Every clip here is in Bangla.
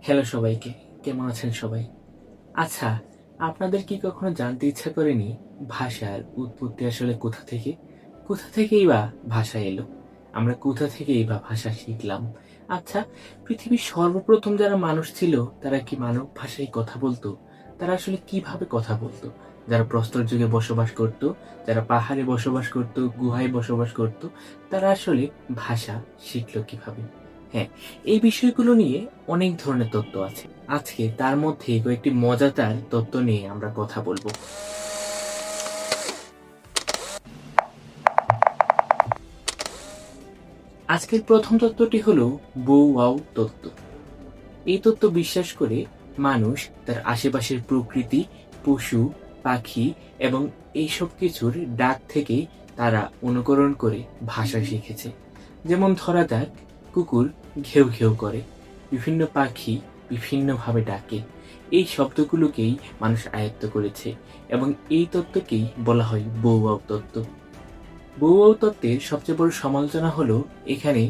হ্যালো সবাইকে, কেমন আছেন সবাই? আচ্ছা, আপনাদের কি কখনো জানতে ইচ্ছা করেনি ভাষার উৎপত্তি আসলে কোথা থেকে? কোথা থেকেই বা ভাষা এলো? আমরা কোথা থেকেই বা ভাষা শিখলাম? আচ্ছা, পৃথিবীর সর্বপ্রথম যারা মানুষ ছিল তারা কি মানব ভাষায় কথা বলতো? তারা আসলে কিভাবে কথা বলতো? যারা প্রস্তর যুগে বসবাস করত, যারা পাহাড়ে বসবাস করত, গুহায় বসবাস করত, তারা আসলে ভাষা শিখলো কিভাবে? হ্যাঁ, এই বিষয়গুলো নিয়ে অনেক ধরনের তত্ত্ব আছে। আজকে তার মধ্যে কয়েকটি মজাদার তত্ত্ব নিয়ে আমরা কথা বলবো। আজকের প্রথম তত্ত্বটি হলো বৌ ওয়াও তত্ত্ব। এই তত্ত্ব বিশ্বাস করে মানুষ তার আশেপাশের প্রকৃতি, পশু, পাখি এবং এইসব কিছুর ডাক থেকে তারা অনুকরণ করে ভাষা শিখেছে। যেমন ধরা যাক, কুকুর ঘেউ ঘেউ করে, বিভিন্ন পাখি বিভিন্নভাবে ডাকে। এই শব্দগুলোকেই মানুষ আয়ত্ত করেছে এবং এই তত্ত্বকেই বলা হয় বৌ তত্ত্ব। বৌ তত্ত্বের সবচেয়ে বড় সমালোচনা হলো এখানে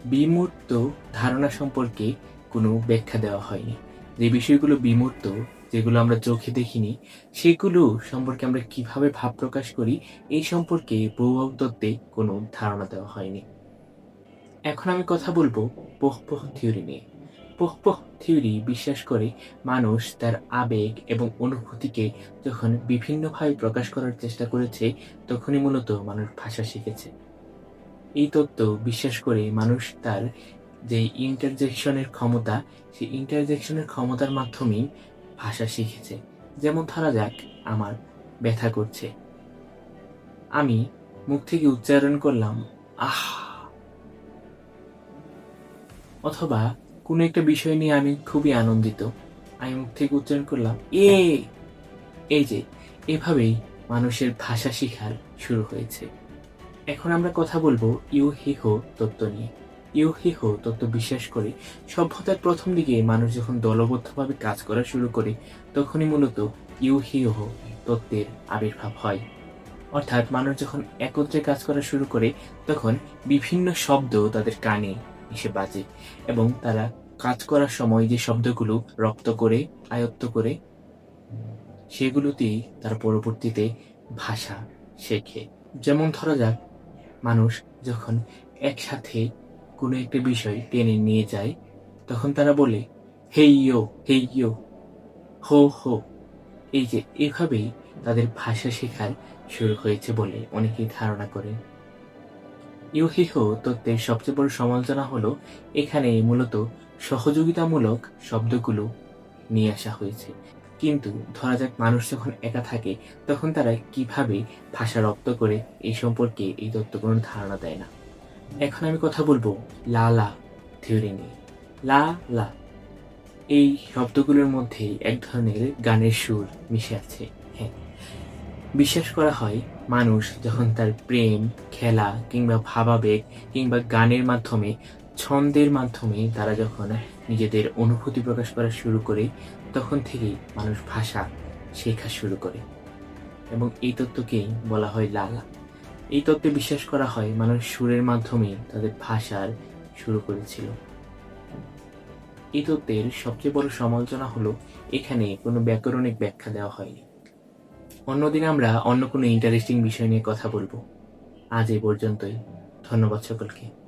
বিমূর্ত ধারণা সম্পর্কে কোনো ব্যাখ্যা দেওয়া হয়নি। যে বিষয়গুলো বিমূর্ত, যেগুলো আমরা চোখে দেখিনি, সেগুলো সম্পর্কে আমরা কিভাবে ভাব প্রকাশ করি, এই সম্পর্কে বৌ তত্ত্বে কোনো ধারণা দেওয়া হয়নি। এখন আমি কথা বলবো পোহ থিওরি নিয়ে। পোহ থিওরি বিশ্বাস করে মানুষ তার আবেগ এবং অনুভূতিকে যখন বিভিন্নভাবে প্রকাশ করার চেষ্টা করেছে, তখনই মূলত মানুষ ভাষা শিখেছে। এই তত্ত্ব বিশ্বাস করে মানুষ তার যে ইন্টারজেকশনের ক্ষমতা, সেই ইন্টারজেকশনের ক্ষমতার মাধ্যমেই ভাষা শিখেছে। যেমন ধরা যাক, আমার ব্যথা করছে, আমি মুখ থেকে উচ্চারণ করলাম আহ। অথবা কোনো একটা বিষয় নিয়ে আমি খুবই আনন্দিত, আমি মুখ থেকে উচ্চারণ করলাম এ। এই যে, এভাবেই মানুষের ভাষা শিখার শুরু হয়েছে। এখন আমরা কথা বলবো ইউহিহো তত্ত্ব নিয়ে। ইউহিহো তত্ত্ব বিশ্বাস করে সভ্যতার প্রথম দিকে মানুষ যখন দলবদ্ধভাবে কাজ করা শুরু করে, তখনই মূলত ইউহিহো তত্ত্বের আবির্ভাব হয়। অর্থাৎ মানুষ যখন একত্রে কাজ করা শুরু করে, তখন বিভিন্ন শব্দ তাদের কানে এসে বাজে এবং তারা কাজ করার সময় যে শব্দগুলো রপ্ত করে, আয়ত্ত করে, সেগুলোতেই তারা পরবর্তীতে ভাষা শেখে। যেমন ধরা যাক, মানুষ যখন একসাথে কোনো একটা বিষয় টেনে নিয়ে যায়, তখন তারা বলে হেইয়ো হেইয়ো, হো হো। এই যে, এভাবেই তাদের ভাষা শেখার শুরু হয়েছে বলে অনেকেই ধারণা করেন। ইউহিহো তত্ত্বের সবচেয়ে বড় সমালোচনা হলো এখানে মূলত সহযোগিতামূলক শব্দগুলো নিয়ে আসা হয়েছে। কিন্তু ধরা যাক মানুষ যখন একা থাকে, তখন তারা কিভাবে ভাষা রপ্ত করে, এই সম্পর্কে এই তত্ত্ব কোনো ধারণা দেয় না। এখন আমি কথা বলবো লা লা থিওরি নিয়ে। লা লা, এই শব্দগুলোর মধ্যে এক ধরনের গানের সুর মিশে আছে। হ্যাঁ, বিশ্বাস করা হয় মানুষ যখন তার প্রেম, খেলা কিংবা ভাবাবেগ কিংবা গানের মাধ্যমে, ছন্দের মাধ্যমে তারা যখন নিজেদের অনুভূতি প্রকাশ করা শুরু করে, তখন থেকেই মানুষ ভাষা শেখা শুরু করে এবং এই তত্ত্বকেই বলা হয় লালা। এই তত্ত্বে বিশ্বাস করা হয় মানুষ সুরের মাধ্যমে তাদের ভাষার শুরু করেছিল। এই তত্ত্বের সবচেয়ে বড় সমালোচনা হলো এখানে কোনো ব্যাকরণিক ব্যাখ্যা দেওয়া হয়নি। অন্যদিন আমরা অন্য কোনো ইন্টারেস্টিং বিষয় নিয়ে কথা বলবো। আজ এই পর্যন্তই। ধন্যবাদ সকলকে।